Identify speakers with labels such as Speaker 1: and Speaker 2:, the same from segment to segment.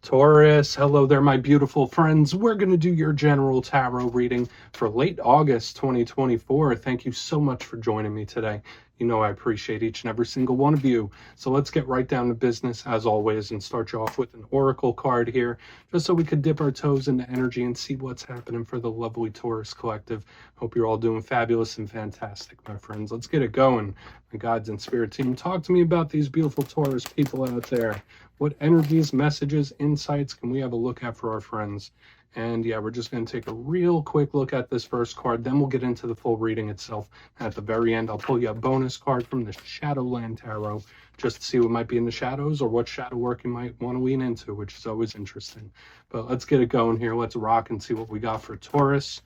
Speaker 1: Taurus, hello there, my beautiful friends. We're going to do your general tarot reading for late August 2024. Thank you so much for joining me today. You know I appreciate each and every single one of you. So let's get right down to business as always and start you off with an oracle card here, just so we could dip our toes into energy and see what's happening for the lovely Taurus collective. Hope you're all doing fabulous and fantastic, my friends. Let's get it going. My guides and spirit team, talk to me about these beautiful Taurus people out there. What energies, messages, insights can we have a look at for our friends? And yeah, we're just going to take a real quick look at this first card. Then we'll get into the full reading itself. At the very end, I'll pull you a bonus card from the Shadowland Tarot just to see what might be in the shadows or what shadow work you might want to lean into, which is always interesting. But let's get it going here. Let's rock and see what we got for Taurus.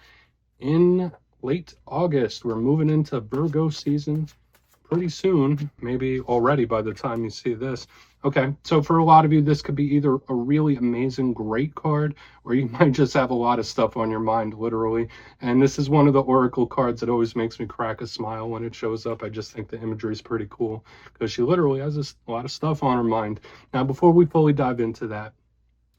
Speaker 1: In late August, we're moving into Virgo season pretty soon, maybe already by the time you see this. Okay, so for a lot of you, this could be either a really amazing, great card, or you might just have a lot of stuff on your mind, literally. And this is one of the oracle cards that always makes me crack a smile when it shows up. I just think the imagery is pretty cool because she literally has a lot of stuff on her mind. Now, before we fully dive into that,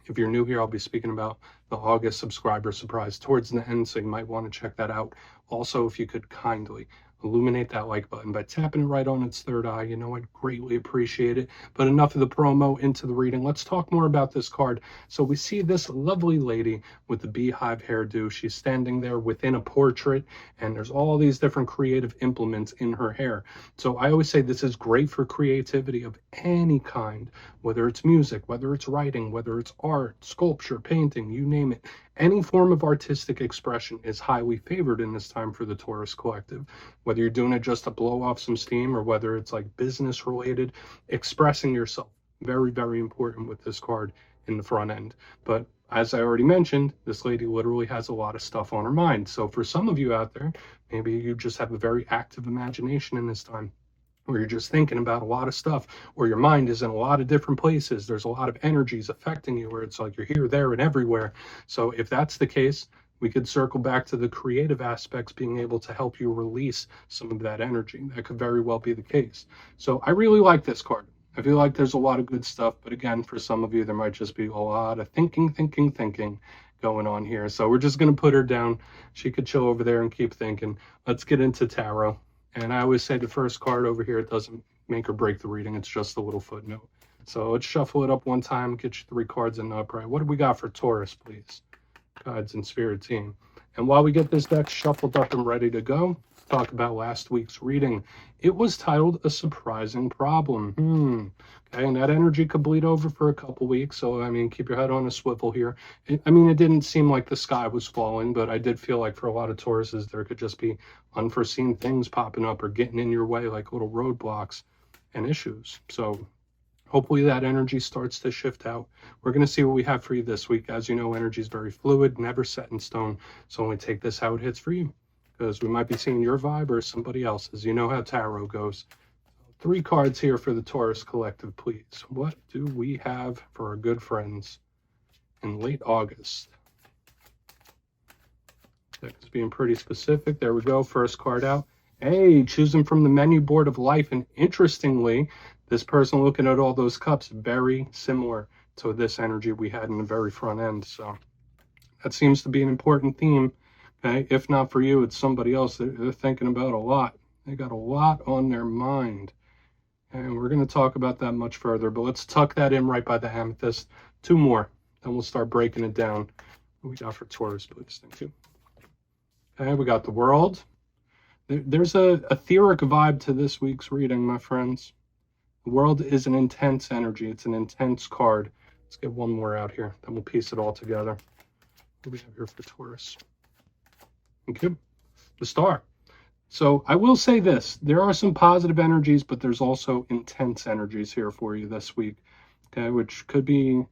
Speaker 1: if you're new here, I'll be speaking about the August subscriber surprise towards the end, so you might want to check that out. Also, if you could kindly illuminate that like button by tapping it right on its third eye, you know, I'd greatly appreciate it. But enough of the promo, into the reading. Let's talk more about this card. So we see this lovely lady with the beehive hairdo. She's standing there within a portrait, and there's all these different creative implements in her hair. So I always say this is great for creativity of any kind, whether it's music, whether it's writing, whether it's art, sculpture, painting, you name it. Any form of artistic expression is highly favored in this time for the Taurus collective. Whether you're doing it just to blow off some steam or whether it's like business related, expressing yourself. Very, very important with this card in the front end. But as I already mentioned, this lady literally has a lot of stuff on her mind. So for some of you out there, maybe you just have a very active imagination in this time, or you're just thinking about a lot of stuff, or your mind is in a lot of different places. There's a lot of energies affecting you where it's like you're here, there, and everywhere. So if that's the case, we could circle back to the creative aspects being able to help you release some of that energy. That could very well be the case. So I really like this card. I feel like there's a lot of good stuff, but again, for some of you, there might just be a lot of thinking going on here. So we're just going to put her down. She could chill over there and keep thinking. Let's get into tarot. And I always say the first card over here, it doesn't make or break the reading. It's just a little footnote. So let's shuffle it up one time, get you 3 cards in the upright. What do we got for Taurus, please? Guides and spirit team. And while we get this deck shuffled up and ready to go, talk about last week's reading. It was titled A Surprising Problem. Okay, and that energy could bleed over for a couple weeks. So, I mean, keep your head on a swivel here. It didn't seem like the sky was falling, but I did feel like for a lot of Tauruses, there could just be unforeseen things popping up or getting in your way, like little roadblocks and issues. So hopefully that energy starts to shift out. We're going to see what we have for you this week. As you know, energy is very fluid, never set in stone. So only take this how it hits for you, because we might be seeing your vibe or somebody else's. You know how tarot goes. 3 cards here for the Taurus collective, please. What do we have for our good friends in late August? It's being pretty specific. There we go. First card out. Hey, choosing from the menu board of life. And interestingly, this person looking at all those cups, very similar to this energy we had in the very front end. So that seems to be an important theme. Okay, if not for you, it's somebody else that they're thinking about a lot. They got a lot on their mind. And we're going to talk about that much further, but let's tuck that in right by the amethyst. 2 more, then we'll start breaking it down. What we got for Taurus, please? Thank you. Okay, we got the World. There's a etheric vibe to this week's reading, my friends. The World is an intense energy. It's an intense card. Let's get 1 more out here, then we'll piece it all together. What do we have here for Taurus? Okay, the Star. So I will say this, there are some positive energies, but there's also intense energies here for you this week, okay, which could be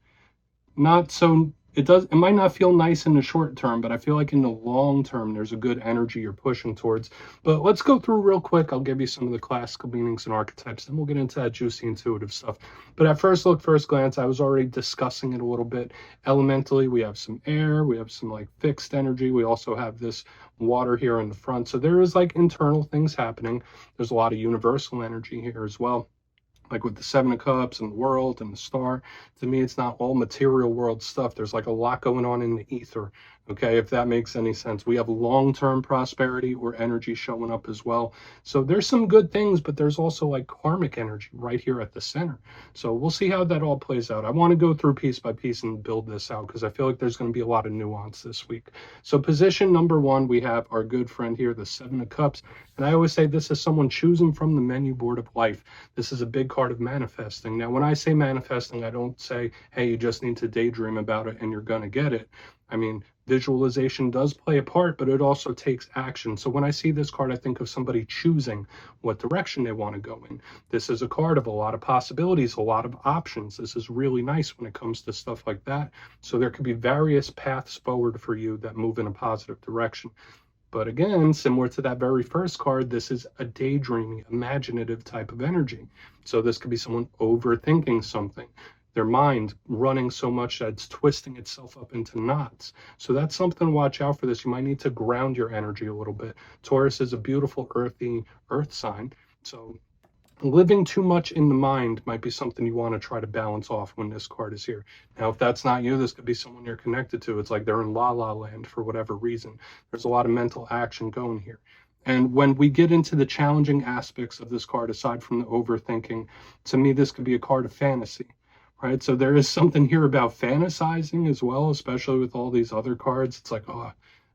Speaker 1: not so, it might not feel nice in the short term, but I feel like in the long term, there's a good energy you're pushing towards. But let's go through real quick. I'll give you some of the classical meanings and archetypes, then we'll get into that juicy intuitive stuff. But at first look, first glance, I was already discussing it a little bit. Elementally, we have some air, we have some like fixed energy. We also have this water here in the front. So there is like internal things happening. There's a lot of universal energy here as well. like with the Seven of Cups and the world and the star. To me, it's not all material world stuff. There's like a lot going on in the ether. Okay, if that makes any sense. We have long-term prosperity or energy showing up as well. So there's some good things, but there's also like karmic energy right here at the center. So we'll see how that all plays out. I want to go through piece by piece and build this out because I feel like there's going to be a lot of nuance this week. So position number one, we have our good friend here, the Seven of Cups. And I always say this is someone choosing from the menu board of life. This is a big card of manifesting. Now, when I say manifesting, I don't say, hey, you just need to daydream about it and you're going to get it. I mean, visualization does play a part, but it also takes action. So when I see this card, I think of somebody choosing what direction they want to go in. This is a card of a lot of possibilities, a lot of options. This is really nice when it comes to stuff like that. So there could be various paths forward for you that move in a positive direction. But again, similar to that very first card, this is a daydreaming, imaginative type of energy. So this could be someone overthinking something, their mind running so much that it's twisting itself up into knots. So that's something to watch out for this. You might need to ground your energy a little bit. Taurus is a beautiful earthy earth sign. So living too much in the mind might be something you want to try to balance off when this card is here. Now, if that's not you, this could be someone you're connected to. It's like they're in la la land for whatever reason. There's a lot of mental action going here. And when we get into the challenging aspects of this card, aside from the overthinking, to me, this could be a card of fantasy, right? So there is something here about fantasizing as well, especially with all these other cards. It's like, oh,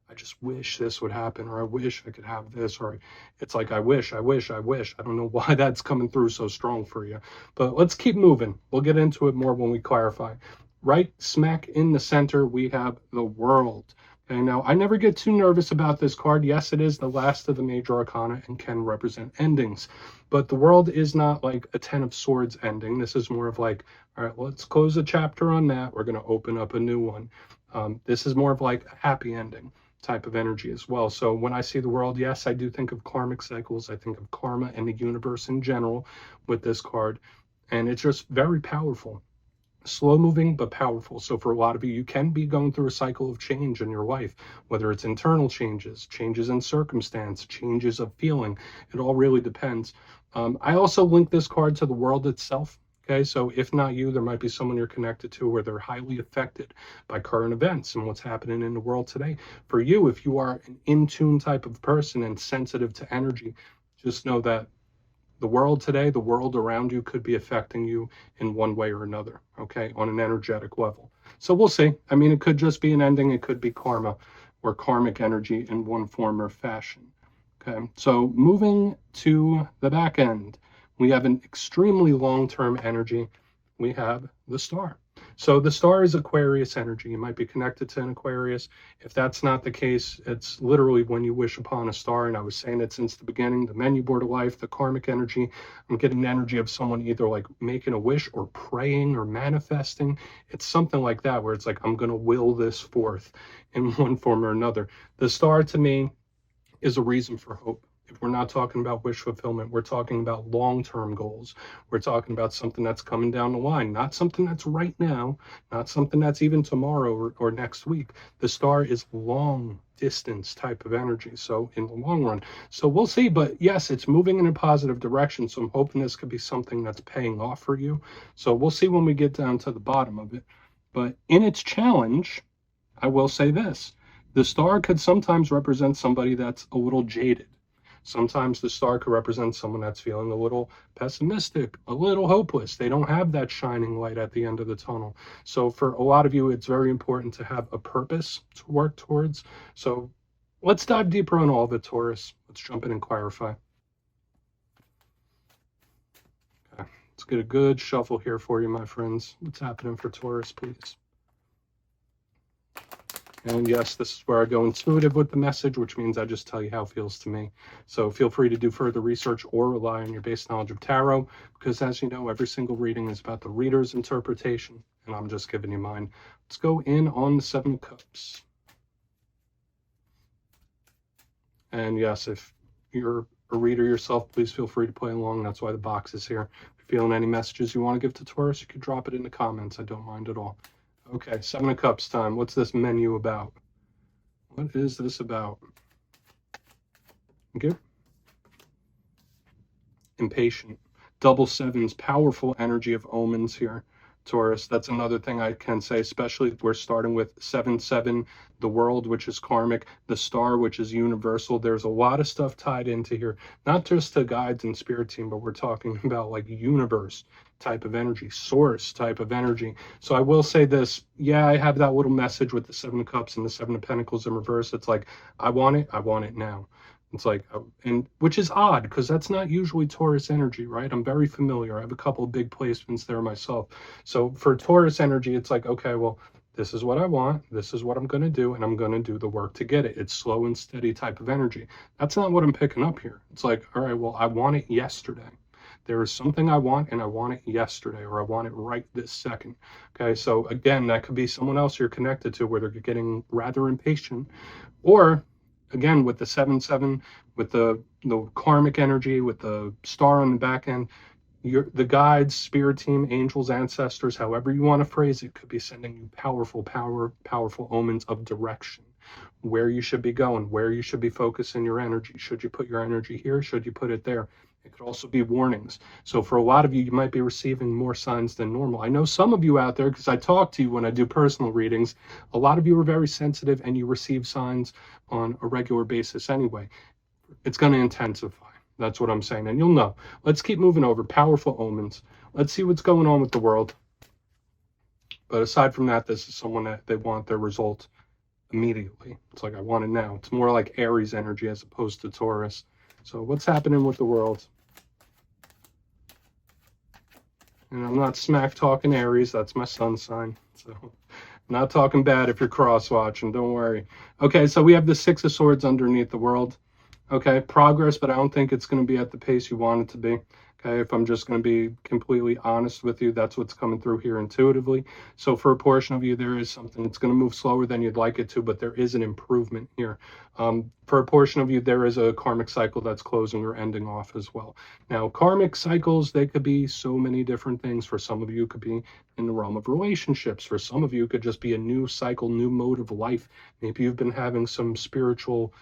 Speaker 1: I just wish this would happen, or I wish I could have this, or it's like, I wish. I don't know why that's coming through so strong for you, but let's keep moving. We'll get into it more when we clarify. Right smack in the center, we have the world. Okay, now I never get too nervous about this card. Yes, it is the last of the major arcana and can represent endings, but the world is not like a 10 of swords ending. This is more of like, all right, let's close a chapter on that. We're going to open up a new one. This is more of like a happy ending type of energy as well. So when I see the world, yes, I do think of karmic cycles. I think of karma and the universe in general with this card. And it's just very powerful. Slow moving, but powerful. So for a lot of you, you can be going through a cycle of change in your life, whether it's internal changes, changes in circumstance, changes of feeling. It all really depends. I also link this card to the world itself. Okay, so if not you, there might be someone you're connected to where they're highly affected by current events and what's happening in the world today. For you, if you are an in-tune type of person and sensitive to energy, just know that the world today, the world around you could be affecting you in one way or another, okay, on an energetic level. So we'll see. I mean, it could just be an ending. It could be karma or karmic energy in one form or fashion. Okay, so moving to the back end, we have an extremely long-term energy. We have the star. So the star is Aquarius energy. You might be connected to an Aquarius. If that's not the case, it's literally when you wish upon a star. And I was saying it since the beginning, the menu board of life, the karmic energy. I'm getting the energy of someone either like making a wish or praying or manifesting. It's something like that where it's like, I'm going to will this forth in one form or another. The star to me is a reason for hope. If we're not talking about wish fulfillment, we're talking about long-term goals. We're talking about something that's coming down the line, not something that's right now, not something that's even tomorrow or next week. The star is long distance type of energy, so in the long run. So we'll see, but yes, it's moving in a positive direction, so I'm hoping this could be something that's paying off for you. So we'll see when we get down to the bottom of it. But in its challenge, I will say this. The star could sometimes represent somebody that's a little jaded. Sometimes the star could represent someone that's feeling a little pessimistic, a little hopeless. They don't have that shining light at the end of the tunnel. So for a lot of you, it's very important to have a purpose to work towards. So let's dive deeper on all of it, Taurus. Let's jump in and clarify. Okay. Let's get a good shuffle here for you, my friends. What's happening for Taurus, please? And yes, this is where I go intuitive with the message, which means I just tell you how it feels to me. So feel free to do further research or rely on your base knowledge of tarot, because as you know, every single reading is about the reader's interpretation, and I'm just giving you mine. Let's go in on the Seven of Cups. And yes, if you're a reader yourself, please feel free to play along. That's why the box is here. If you're feeling any messages you want to give to Taurus, you can drop it in the comments. I don't mind at all. Okay, Seven of Cups time. What's this menu about? What is this about? Okay. Impatient. double sevens, powerful energy of omens here, Taurus. That's another thing I can say, especially we're starting with 7-7, the world, which is karmic, the star, which is universal. There's a lot of stuff tied into here, not just the guides and spirit team, but we're talking about like universe type of energy, source type of energy. So I will say this, yeah, I have that little message with the 7 of Cups and the 7 of Pentacles in reverse. It's like, I want it now. It's like, and which is odd because that's not usually Taurus energy, right? I'm very familiar. I have a couple of big placements there myself. So for Taurus energy, it's like, okay, well, this is what I want. This is what I'm going to do. And I'm going to do the work to get it. It's slow and steady type of energy. That's not what I'm picking up here. It's like, all right, well, I want it yesterday. There is something I want and I want it yesterday, or I want it right this second. Okay. So again, that could be someone else you're connected to where they're getting rather impatient, or again, with the 7-7, with the karmic energy, with the star on the back end, the guides, spirit team, angels, ancestors, however you want to phrase it, could be sending you powerful omens of direction, where you should be going, where you should be focusing your energy. Should you put your energy here? Should you put it there? It could also be warnings. So for a lot of you, you might be receiving more signs than normal. I know some of you out there, because I talk to you when I do personal readings, a lot of you are very sensitive and you receive signs on a regular basis anyway. It's going to intensify. That's what I'm saying. And you'll know. Let's keep moving over. Powerful omens. Let's see what's going on with the world. But aside from that, this is someone that they want their result immediately. It's like, I want it now. It's more like Aries energy as opposed to Taurus. So what's happening with the world? And I'm not smack talking Aries. That's my sun sign. So I'm not talking bad if you're cross watching. Don't worry. Okay, so we have the 6 of Swords underneath the world. Okay, progress, but I don't think it's going to be at the pace you want it to be. Okay, if I'm just going to be completely honest with you, that's what's coming through here intuitively. So for a portion of you, there is something that's going to move slower than you'd like it to, but there is an improvement here. For a portion of you, there is a karmic cycle that's closing or ending off as well. Now, karmic cycles, they could be so many different things. For some of you, it could be in the realm of relationships. For some of you, it could just be a new cycle, new mode of life. Maybe you've been having some spiritual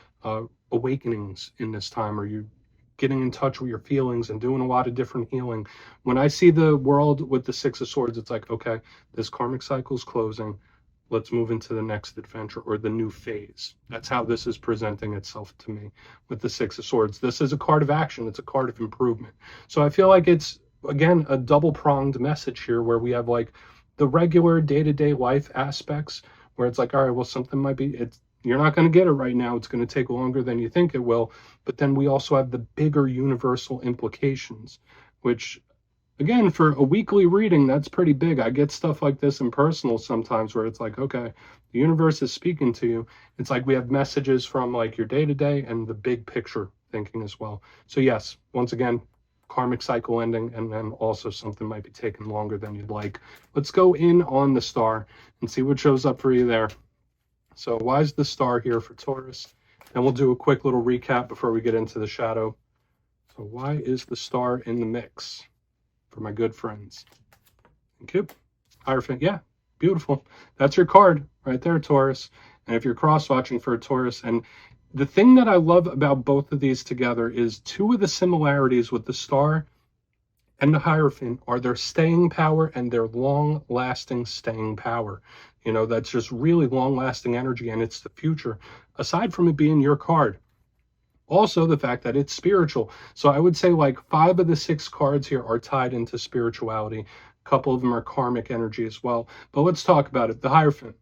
Speaker 1: awakenings in this time, or you getting in touch with your feelings and doing a lot of different healing. When I see the world with the 6 of Swords, it's like, okay, this karmic cycle is closing. Let's move into the next adventure or the new phase. That's how this is presenting itself to me with the 6 of Swords. This is a card of action. It's a card of improvement. So I feel like it's, again, a double-pronged message here where we have like the regular day-to-day life aspects where it's like, all right, well, something might be, you're not going to get it right now. It's going to take longer than you think it will. But then we also have the bigger universal implications, which, again, for a weekly reading, that's pretty big. I get stuff like this in personal sometimes where it's like, okay, the universe is speaking to you. It's like we have messages from like your day-to-day and the big picture thinking as well. So yes, once again, karmic cycle ending, and then also something might be taking longer than you'd like. Let's go in on the star and see what shows up for you there. So why is the star here for Taurus? And we'll do a quick little recap before we get into the shadow. So why is the star in the mix for my good friends? Thank you. Hierophant, yeah, beautiful. That's your card right there, Taurus. And if you're cross-watching for a Taurus, and the thing that I love about both of these together is 2 of the similarities with the star and the Hierophant are their staying power and their long-lasting staying power. You know, that's just really long-lasting energy, and it's the future, aside from it being your card. Also, the fact that it's spiritual. So I would say like 5 of the 6 cards here are tied into spirituality. A couple of them are karmic energy as well. But let's talk about it. The Hierophant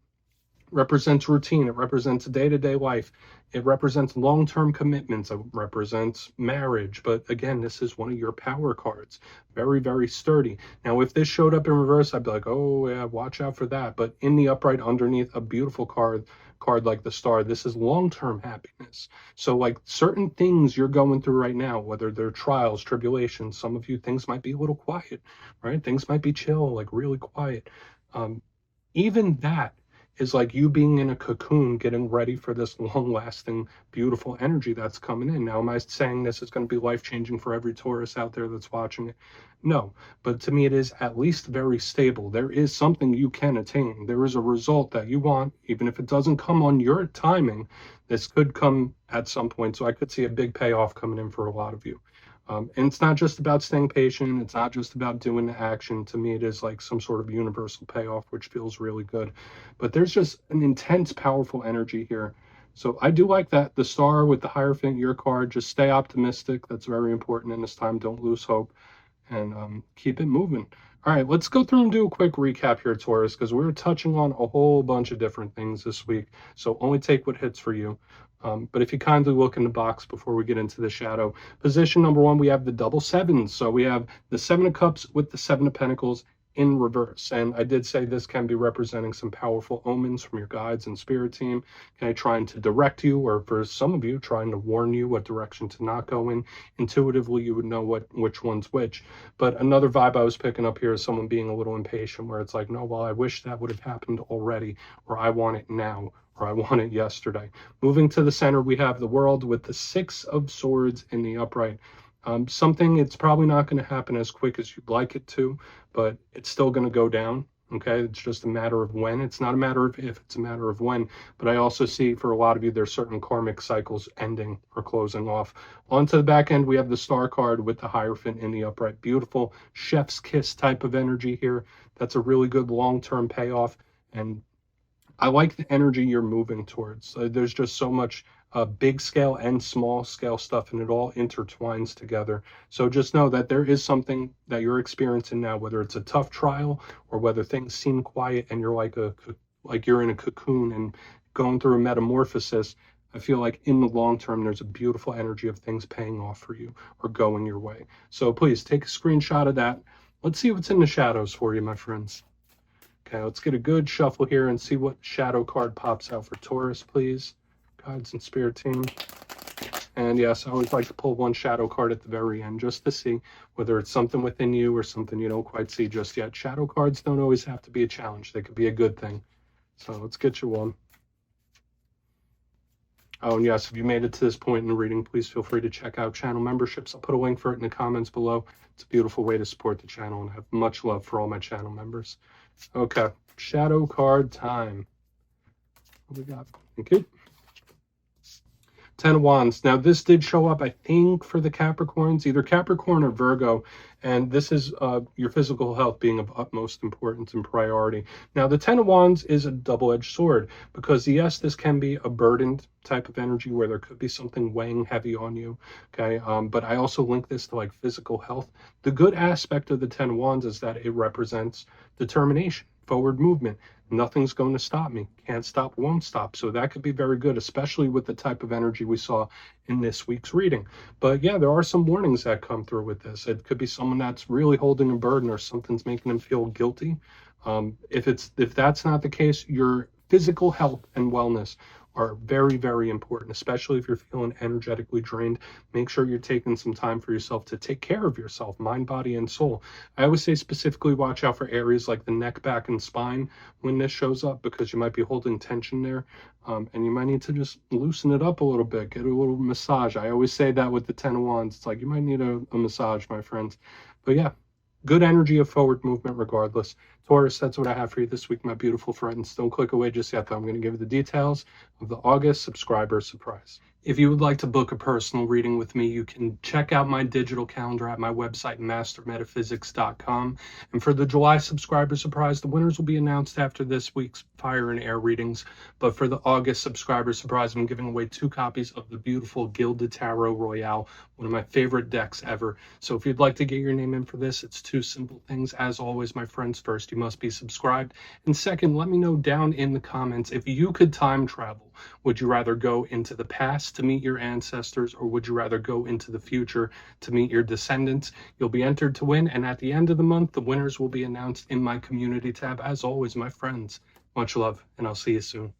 Speaker 1: represents routine. It represents day-to-day life. It represents long-term commitments. It represents marriage. But again, this is one of your power cards. Very, very sturdy. Now, if this showed up in reverse, I'd be like, oh, yeah, watch out for that. But in the upright underneath, a beautiful card like the star, this is long-term happiness. So like certain things you're going through right now, whether they're trials, tribulations, some of you, things might be a little quiet, right? Things might be chill, like really quiet. Even that is like you being in a cocoon, getting ready for this long-lasting, beautiful energy that's coming in. Now, am I saying this is going to be life-changing for every Taurus out there that's watching it? No, but to me, it is at least very stable. There is something you can attain. There is a result that you want, even if it doesn't come on your timing. This could come at some point, so I could see a big payoff coming in for a lot of you. And it's not just about staying patient. It's not just about doing the action. To me, it is like some sort of universal payoff, which feels really good. But there's just an intense, powerful energy here. So I do like that. The star with the Hierophant, your card, just stay optimistic. That's very important in this time. Don't lose hope, and keep it moving. All right, let's go through and do a quick recap here, Taurus, because we were touching on a whole bunch of different things this week. So only take what hits for you. But if you kindly look in the box before we get into the shadow, position number one, we have the double sevens. So we have the Seven of Cups with the Seven of Pentacles in reverse. And I did say this can be representing some powerful omens from your guides and spirit team, okay, trying to direct you, or for some of you, trying to warn you what direction to not go in. Intuitively, you would know which one's which. But another vibe I was picking up here is someone being a little impatient, where it's like, no, well, I wish that would have happened already, or I want it now, or I want it yesterday. Moving to the center, we have the World with the Six of Swords in the upright. Something, it's probably not going to happen as quick as you'd like it to, but it's still going to go down. Okay, it's just a matter of when. It's not a matter of if, it's a matter of when. But I also see for a lot of you, there's certain karmic cycles ending or closing off. Onto the back end, we have the Star card with the Hierophant in the upright. Beautiful chef's kiss type of energy here. That's a really good long-term payoff. And I like the energy you're moving towards. There's just so much big scale and small scale stuff, and it all intertwines together. So just know that there is something that you're experiencing now, whether it's a tough trial or whether things seem quiet and you're like you're in a cocoon and going through a metamorphosis. I feel like in the long term, there's a beautiful energy of things paying off for you or going your way. So please take a screenshot of that. Let's see what's in the shadows for you, my friends. Okay, let's get a good shuffle here and see what shadow card pops out for Taurus, please. Guides and spirit team. And yes, I always like to pull one shadow card at the very end just to see whether it's something within you or something you don't quite see just yet. Shadow cards don't always have to be a challenge. They could be a good thing. So let's get you one. Oh, and yes, if you made it to this point in the reading, please feel free to check out channel memberships. I'll put a link for it in the comments below. It's a beautiful way to support the channel, and I have much love for all my channel members. Okay, shadow card time. What do we got? Okay. 10 of Wands. Now, this did show up, I think, for the Capricorns, either Capricorn or Virgo, and this is your physical health being of utmost importance and priority. Now, the 10 of Wands is a double-edged sword because, yes, this can be a burdened type of energy where there could be something weighing heavy on you, okay? But I also link this to, like, physical health. The good aspect of the 10 of Wands is that it represents determination, forward movement. Nothing's going to stop me. Can't stop, won't stop. So that could be very good, especially with the type of energy we saw in this week's reading. But yeah, there are some warnings that come through with this. It could be someone that's really holding a burden or something's making them feel guilty. If that's not the case, your physical health and wellness are very, very important, especially if you're feeling energetically drained. Make sure you're taking some time for yourself to take care of yourself, mind, body, and soul. I always say specifically watch out for areas like the neck, back, and spine when this shows up, because you might be holding tension there, and you might need to just loosen it up a little bit, get a little massage. I always say that with the 10 of Wands. It's like you might need a massage, my friends. But yeah, good energy of forward movement regardless. Taurus, that's what I have for you this week, my beautiful friends. Don't click away just yet, though. I'm going to give you the details of the August subscriber surprise. If you would like to book a personal reading with me, you can check out my digital calendar at my website, mastermetaphysics.com. And for the July subscriber surprise, the winners will be announced after this week's fire and air readings. But for the August subscriber surprise, I'm giving away 2 copies of the beautiful Gilded Tarot Royale, one of my favorite decks ever. So if you'd like to get your name in for this, it's 2 simple things. As always, my friends, first, you must be subscribed. And second, let me know down in the comments, if you could time travel, would you rather go into the past to meet your ancestors, or would you rather go into the future to meet your descendants? You'll be entered to win, and at the end of the month, the winners will be announced in my community tab. As always, my friends, much love, and I'll see you soon.